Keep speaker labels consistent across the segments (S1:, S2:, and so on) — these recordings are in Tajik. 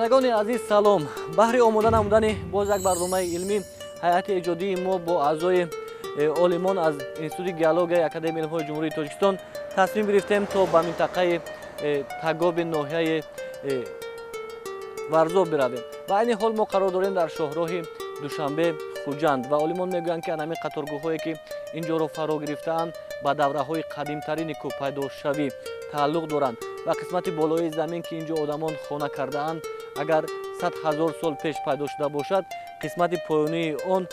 S1: بینندگان عزیز سلام. بهر آماده نمودن باز یک برنامه علمی هیئت ایجادی ما با اعضای عالمان از انستیتوت گیولوژی اکادمی علوم جمهوری تاجیکستان تصمیم گرفتیم تا به منطقه تگاب ناحیه ورزاب برویم. و این حال ما قرار داریم در شهرهای دوشنبه خوجند و عالمان میگویند که همین قطارگوهایی که اینجا را فرا گرفته‌اند با دوره‌های قدیم‌ترین کوپیداشوی تعلق دارند و قسمت بالای زمین که اینجا آدمان خانه کرده اند اگر 100,000 سال پیش پیدا شده باشد، قسمت پایانی آن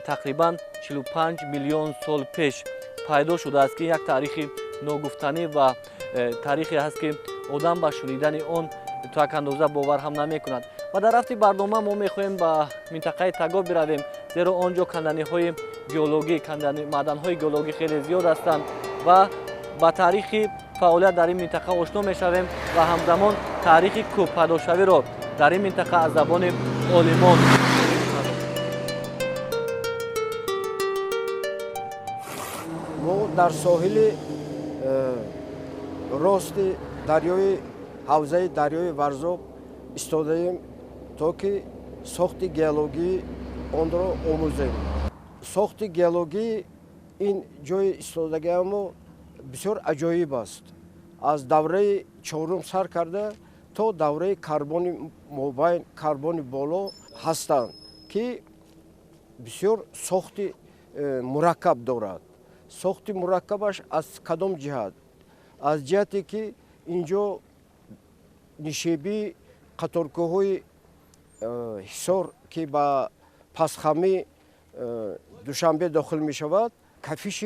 S1: تقریبا 45 میلیون سال پیش پیدا شده است که یک تاریخ ناگفتنی و تاریخی است که آدم به شنیدن آن تا یک اندازه باور هم نمی‌کند. و در رفت برنامه ما می‌خواهیم به منطقه تگاب برویم، زیرا آنجا کندنی‌های گیولوژی، معدن‌های گیولوژی خیلی زیاد هستند و با تاریخ فعالیت در این منطقه آشنا می‌شویم و همزمان تاریخ کوپیداشوی را در این منطقه از زبان عالمان
S2: ما در ساحل راست دریای حوزه دریای ورزاب ایستاده‌ایم تا که ساخت گیولوژی آن را آموزیم. ساخت گیولوژی این جای ایستادگی ما بسیار عجایب است. از دوره چهارم سر کرده تا دوره کربن مابین کربن بالا هستند که بسیار ساخت مرکب دارد. ساخت مرکبش از کدام جهت؟ از جهتی که اینجا نشیبی قطارگوهای حصار که با پسخمی دوشنبه داخل می شود، کفیش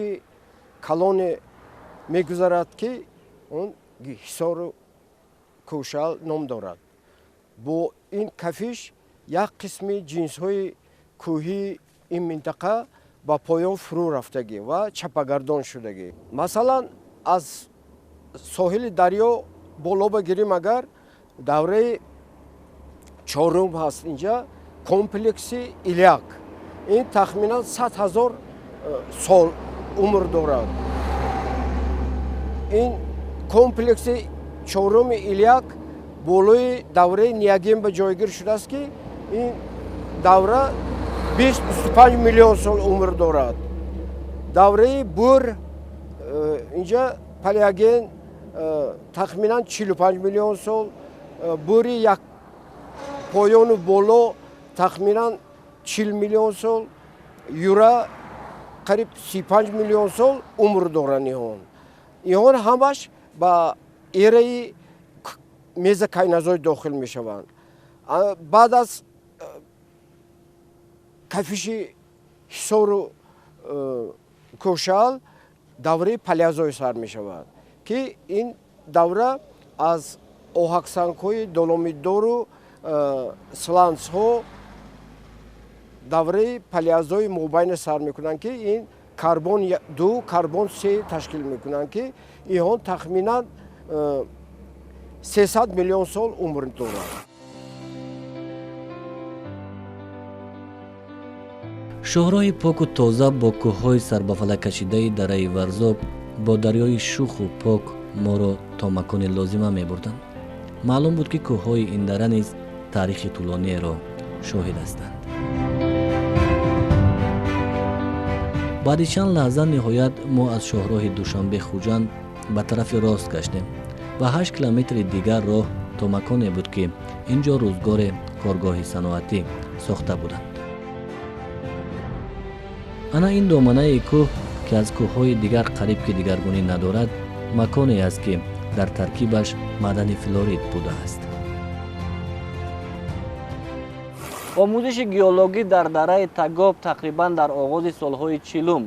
S2: کلان می گذارد که اون حصار کوشال نام دارد. با این کفیش یک قسم جنس های کوهی این منطقه با پایان فرو رفتگی و چپگردان شدگی. مثلا از ساحل دریا بالا بگیریم اگر دوره چهارم هست اینجا کمپلکس ایلیاک. این تخمینا 100,000 سال عمر دارد. این کمپلکس چهارم ایلیاک بالای دوره نیاگین به جایگیر شده است که این دوره 20-25 میلیون سال عمر دارد. دوره بور اینجا پلیاگین تخمینا 45 میلیون سال، بوری یک پایان بالا تخمینا 40 میلیون سال، یورا قریب 35 میلیون سال عمر دارند. اینها همش با ایره میز کائنات داخل می شوند. بعد از کفیش حصار کوشال دوره پلیازوی سر می شود که این دوره از آهکسنگ‌های دولومیت‌دار و سلانس‌ها دوره پلیازوی مابین سر میکنند که این کربن 2 کربن 3 تشکیل میکنند که اینها تخمینا 300 میلیون سال عمر دارند.
S1: شهرهای پاک و تازه با کوههای سربفلک کشیده درای ورزاب با دریای شوخ و پاک ما را تا مکان لازمه می بردند. معلوم بود که کوههای این دره نیز تاریخ طولانی را شاهد هستند. بعد چند لحظه نهایت ما از شهرهای دوشنبه خوجند به طرف راست گشتیم و 8 کیلومتر دیگر راه تا مکانی بود که اینجا روزگار کارگاه صنعتی ساخته بودند. انا این دامنه کوه که از کوههای دیگر قریب که دیگرگونی ندارد، مکانی است که در ترکیبش معدن فلورید بوده است. آموزش گیولوژی در دره تگاب تقریبا در آغاز سالهای 40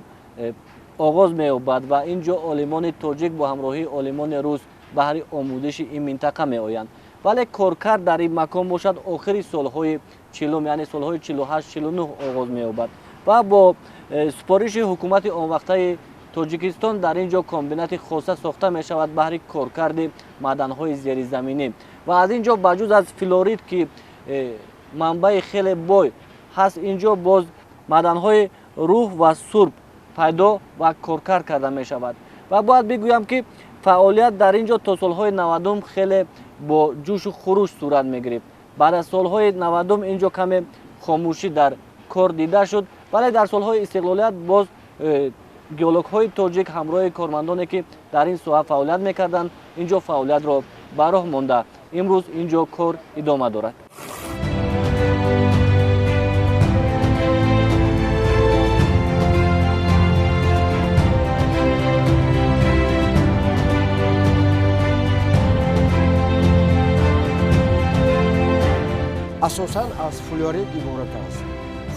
S1: آغاز می‌یابد و اینجا عالمان تاجیک با همراهی عالمان روس بهر آموزش این منطقه می‌آیند. ولی کارکرد در این مکان باشد آخر سالهای 40 یعنی سالهای 48 49 آغاز می‌یابد و با سپارش حکومت آن وقته تاجیکستان در اینجا کامبینات خاصه ساخته می شود برای کارکرد معدن‌های زیرزمینی و از اینجا بجز از فلورید که منبع خیلی بای هست، اینجا باز معدن‌های روح و سرب پیدا و کارکرد کرده می شود و باید بگویم که فعالیت در اینجا تا سالهای 90 خیلی با جوش و خروش صورت می گرفت. баъд аз солҳои 90 инҷо каме хомӯшӣ дар кор дида шуд, вале дар солҳои истиқлолият боз геологҳои тоҷик ҳамроҳи кормандоне ки дар ин соҳа фаъолият мекарданд инҷо фаъолиятро ба роҳ монда имрӯз инҷо кор идома дорад.
S2: асосан аз флюорид иборат аст.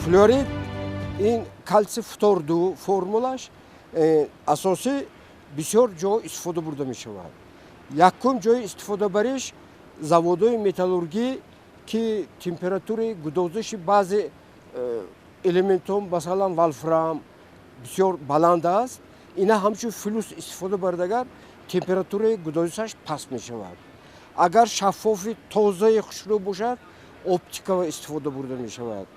S2: Флюорид ин калси фторду формулаш асосӣ бисёр ҷо истифода бурда мешавад. Якум ҷои истифодабариш заводҳои металлургӣ ки температураи гудозиши баъзе элементҳо масалан валфрам бисёр баланд аст, ина ҳамчун флюс истифода бардагар температураи гудозишаш паст мешавад. Агар шаффофи тозаи хушрӯ бошад оптикава истифода бурда мешавад.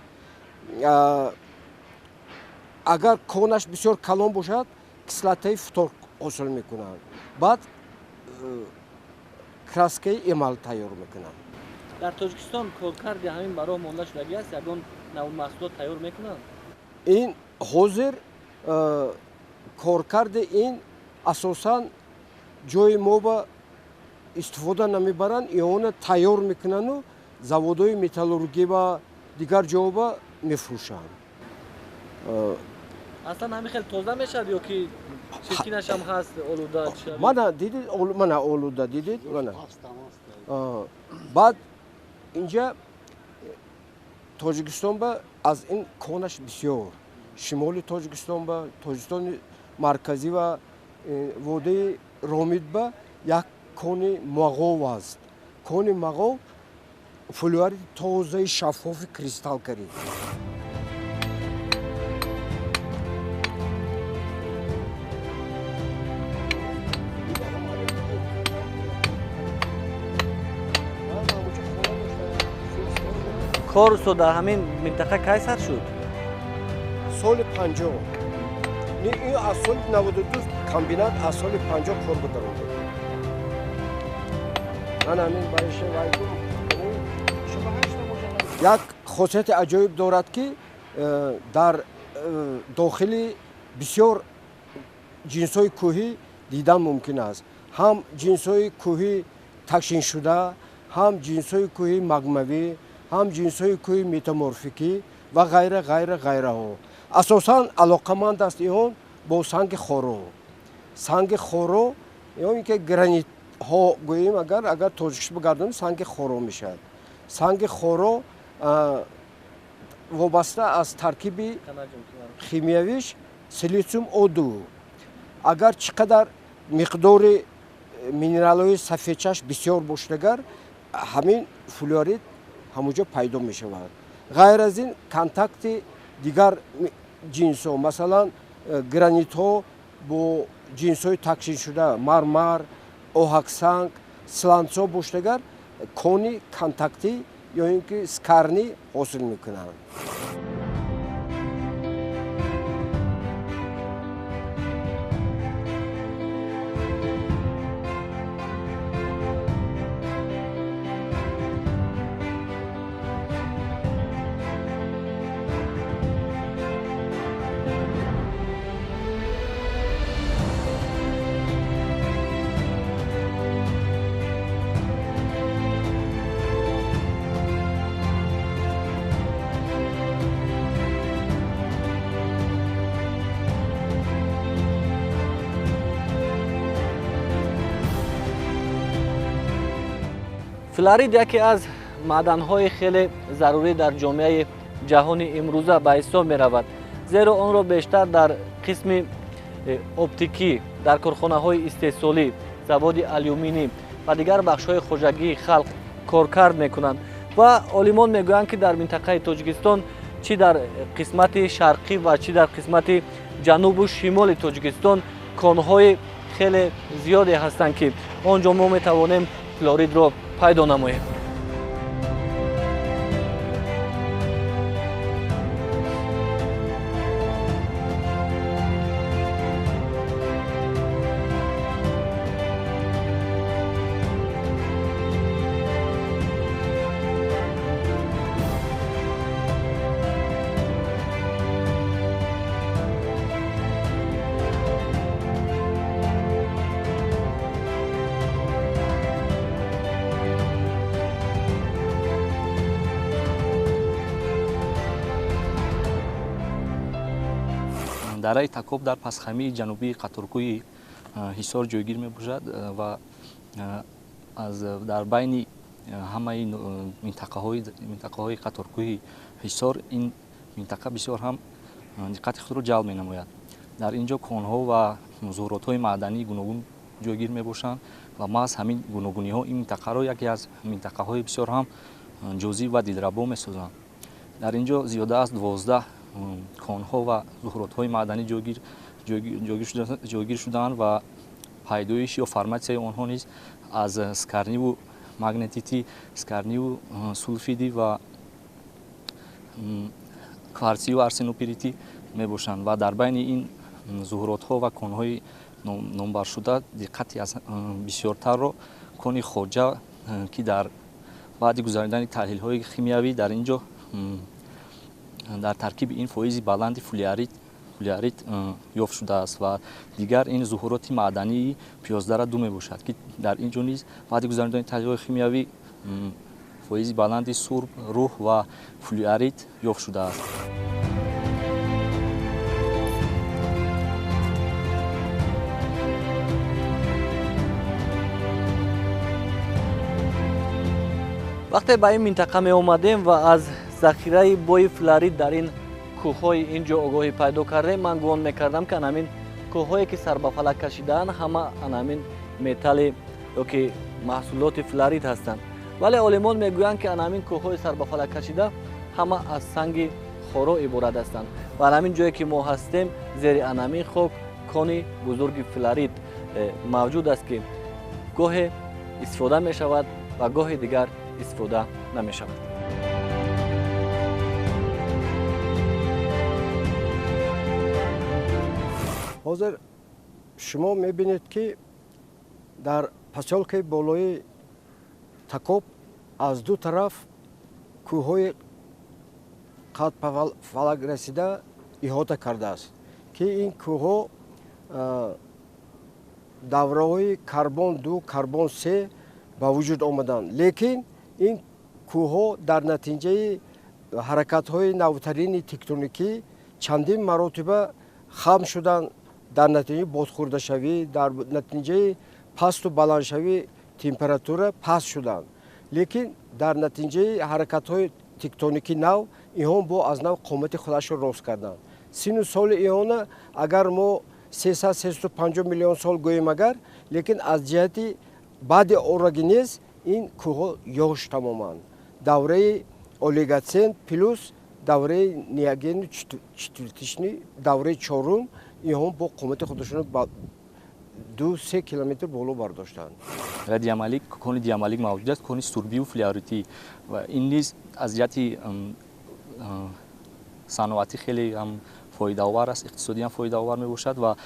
S2: Агар конаш бисёр калон бошад кислотаи фтор ҳосил мекунад, баъд краскаи эмал тайёр мекунад.
S1: дар тоҷикистон коркарди ҳамин ба роҳ монда шудагӣ аст, ягон навъи маҳсулот тайёр мекунанд?
S2: ин ҳозир коркарди ин асосан ҷои мо ба истифода намебаранд, иона тайёр мекунанду заводҳои металлургӣ ва дигар ҷоба мефурӯшанд.
S1: аслан ҳамин хеле тоза мешавад ё ки чиркинаш ҳам ҳаст олуда шавад?
S2: Мана дидед, мана олуда дидед, мана. Баъд инҷа Тоҷикистон ба аз ин конаш бисёр шимоли Тоҷикистон ба Тоҷикистони марказӣ ва водии Ромид ба як кони мағов аст. Кони мағов флюориди тозаи шаффофи кристалкари.
S1: کار تو در همین منطقه کی سر شد؟
S2: سال 50. این از سال 92 کامبینات از سال 50 کار بدارم. من همین برایش وایدم. یک خاصیت عجایب دارد که در داخلی بسیار جنس‌های کوهی دیدن ممکن است. هم جنس‌های کوهی تکشین شده، هم جنس‌های کوهی مگموی، هم جنس‌های کوهی متامورفیکی و غیره غیره غیره ها. اساساً علاقمند است ایون با سنگ خارو. سنگ خارو یعنی که گرانیت ها گوییم اگر توجیهش بگردیم سنگ خارو میشد. سنگ خارو وابسته از ترکیب شیمیاییش سیلیسیوم O2. اگر چقدر مقدار مینرال‌های سفیدش بسیار باشدگر همین فلورید همونجا پیدا می شود. غیر از این کانتاکت دیگر جنس ها مثلا گرانیت ها با جنس های تکشین شده مرمر، آهکسنگ، سلانت ها باشدگر کونی کانتاکتی یا اینکه سکرنی حاصل می کنند.
S1: فلورید یکی از معدن‌های خیلی ضروری در جامعه جهانی امروزه به حساب می‌رود، زیرا آن را بیشتر در قسم اپتیکی در کارخانه‌های استحصالی، زواد آلومینی و دیگر بخش‌های خوجگی خلق کارکرد می‌کنند و عالمان می‌گویند که در منطقه تاجیکستان چی در قسمت شرقی و چی در قسمت جنوب و شمال تاجیکستان کان‌های خیلی زیادی هستند که آنجا ما می‌توانیم فلورید را پیدا نماییم.
S3: Дараи Такоб дар пасхамии ҷанубии қаторкӯҳи ҳисор ҷойгир мебошад ва дар байни ҳамаи минтақаҳои қаторкӯҳи ҳисор ин минтақа бисёр ҳам диққати худро ҷалб менамояд. дар ин ҷо конҳо ва зуҳуротҳои маъдании гуногун ҷойгир мебошанд ва маҳз ҳамин гуногуниҳо ин минтақаро яке аз минтақаҳои бисёр ҳам ҷозиб ва дилрабо месозанд. дар ин ҷо зиёда аз 12 конҳо ва зуҳуротҳои маъданӣ ҷойгир шудаанд ва пайдоиши ё форматсияи онҳо низ аз скарниву магнетити, скарниву сулфиди ва кварсию арсенопирити мебошанд ва дар байни ин зуҳуротҳо ва конҳои номбаршуда диққати бисёртарро кони хоҷа ки дар баъди гузаронидани таҳлилҳои химиявӣ дар ин ҷо дар таркиби ин фоизи баланди флюорид ёфт шудааст ва дигар ин зуҳуроти маъдании 15-2 мебошад ки дар ин ҷо низ баъди гузаронидани таҳлилҳои химиявӣ фоизи баланди сурб, рӯҳ ва флюорид ёфт шудааст.
S1: вақте ба ин минтақа меомадем ва аз захираи бои флюорид дар ин кӯҳҳои ин ҷо огоҳӣ пайдо кардем, ман гумон мекардам ки анамин кӯҳҳое ки сар ба фалак кашидаанд ҳама анамин металли ёки маҳсулоти флюорид ҳастанд, вале олимон мегӯянд ки анамин кӯҳҳои сар ба фалак кашида ҳама аз санги хоро иборат ҳастанд ва анамин ҷое ки мо ҳастем зери анамин хок кони бузурги флюорид мавҷуд аст ки гоҳе истифода мешавад ва гоҳи дигар истифода намешавад.
S2: ҳозир шумо мебинед ки дар посёлкаи болои Такоб аз ду тараф кӯҳҳои қад ба фалак расида иҳота кардааст ки ин кӯҳҳо давраҳои карбон-2, карбон-3 ба вуҷуд омаданд, лекин ин кӯҳҳо дар натиҷаи ҳаракатҳои навтарини тектоникӣ чандин маротиба хам шуданд, дар натиҷаи бодхӯрдашавӣ, дар натиҷаи пасту баландшавии температура паст шуданд, лекин дар натиҷаи ҳаракатҳои тектоники нав иҳон бо аз нав қомати худашро рост карданд. сину соли иҳона агар мо 300-350 миллион сол гӯем агар, лекин аз ҷиҳати баъди орогенез ин кӯҳҳо ёш тамоманд. Давраи олиготсен плюс давраи неогену четвертични, давраи чорум иҳон бо қомати худашон 2-3 километр боло бардоштанд.
S3: Кони диамалик мавҷуд аст, кони сурбию флюоритӣ ва ин низ аз ҷиҳати саноатӣ хеле ҳам фоидаовар аст, иқтисодӣ ҳам фоидаовар мебошад ва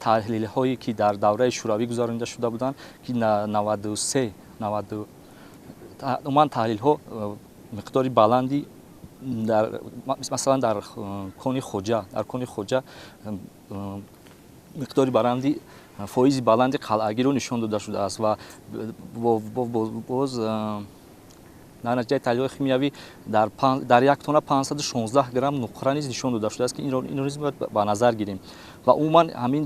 S3: таҳлилҳое ки дар давраи шӯравӣ гузаронида шуда буданд ки 93 умуман таҳлилҳо миқдори баланди масалан дар кони хоҷа миқдори баланди фоизи баланди қалъагиро нишон дода шудааст ва боз дар натиҷаи таҳлилҳои химиявӣ дар як тона 516 грамм нуқра низ нишон дода шудааст ки инро низ бояд ба назар гирем ва умуман ҳамин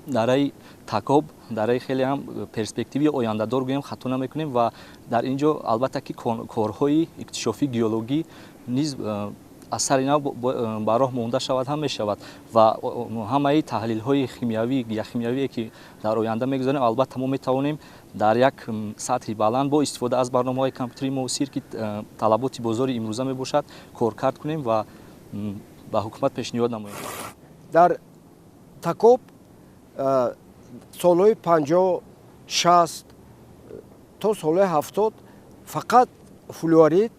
S3: дараи Такоб дараи хеле ҳам перспективии ояндадор гӯем хато намекунем ва дар ин ҷо албатта ки корҳои иктишофии геологӣ низ аз сари нав ба роҳ монда шавад ҳам мешавад ва ҳамаи таҳлилҳои химиявӣ геохимиявие ки дар оянда мегузарем албатта мо метавонем дар як сатҳи баланд бо истифода аз барномаҳои компютери муосир ки талаботи бозори имрӯза мебошад коркард кунем ва ба ҳукумат пешниҳод намоем.
S2: Дар Такоб солҳои 50-60 то солҳои 70 фақат флюорид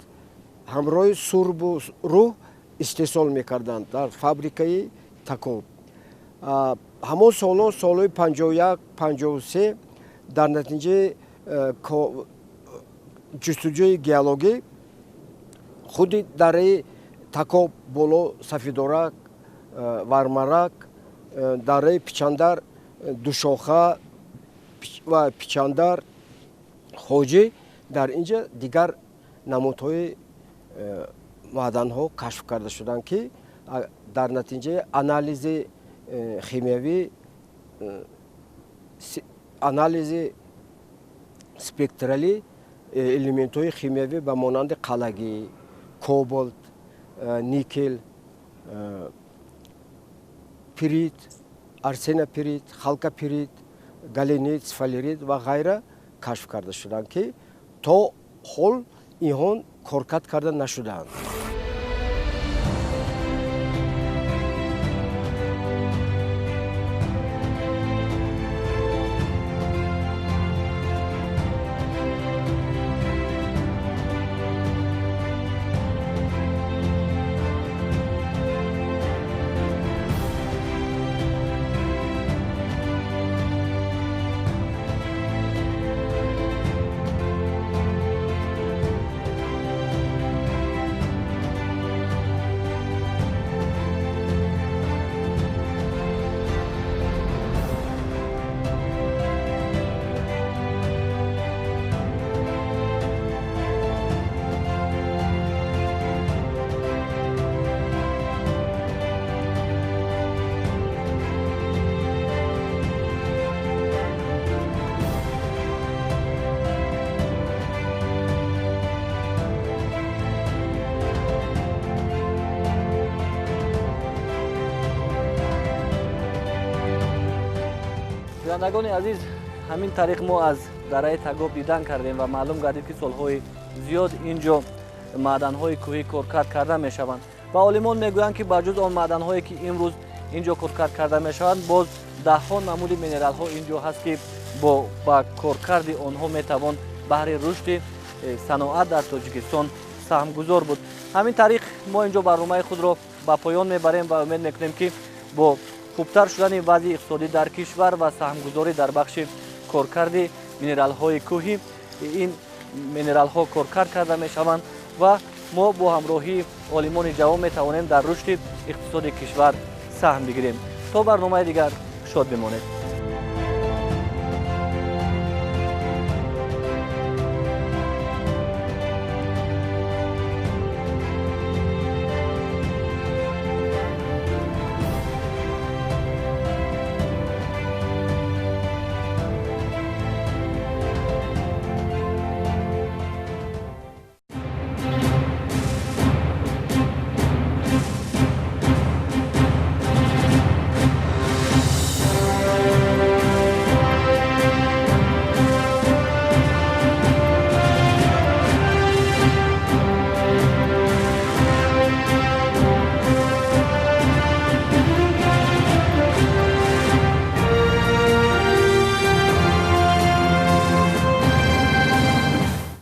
S2: ҳамроҳи сурбу рӯҳ истеҳсол мекарданд дар фабрикаи Такоб. ҳамон солҳои 51-53 дар натиҷаи ҷустуҷӯи геологӣ худи дараи Такоб боло сафидорак, вармарак, дараи пичандар, душоха ва пичандар, хоҷӣ дар инҷа дигар намудҳои маъданҳо кашф карда шуданд ки дар натиҷаи анализи химиявӣ анализи спектралӣ элементҳои химиявӣ ба монанди қалагӣ, кобалт, никел, пирит, арсенопирит, халкопирит, галенит, сфалерит ва ғайра кашф карда шуданд ки то ҳол инҳо коркард карда нашудаанд.
S1: бинандагони азиз, ҳамин тариқ мо аз дараи Такоб дидан кардем ва маълум гардид ки солҳои зиёд инҷо маъданҳои кӯҳӣ коркард карда мешаванд ва олимон мегӯянд ки ба ҷуз он маъданҳое ки имрӯз инҷо коркард карда мешаванд, боз даҳҳо намуди минералҳо инҷо ҳаст ки ба коркарди онҳо метавон баҳри рушди саноат дар Тоҷикистон саҳмгузор буд. ҳамин тариқ мо инҷо барномаи худро ба поён мебарем ва умед мекунем ки бо хубтар шудани вазъи иқтисодӣ дар кишвар ва саҳмгузорӣ дар бахши коркарди минералҳои кӯҳӣ ин минералҳо коркард карда мешаванд ва мо бо ҳамроҳии олимони ҷавон метавонем дар рушди иқтисоди кишвар саҳм бигирем. То барномаи дигар шод бимонед.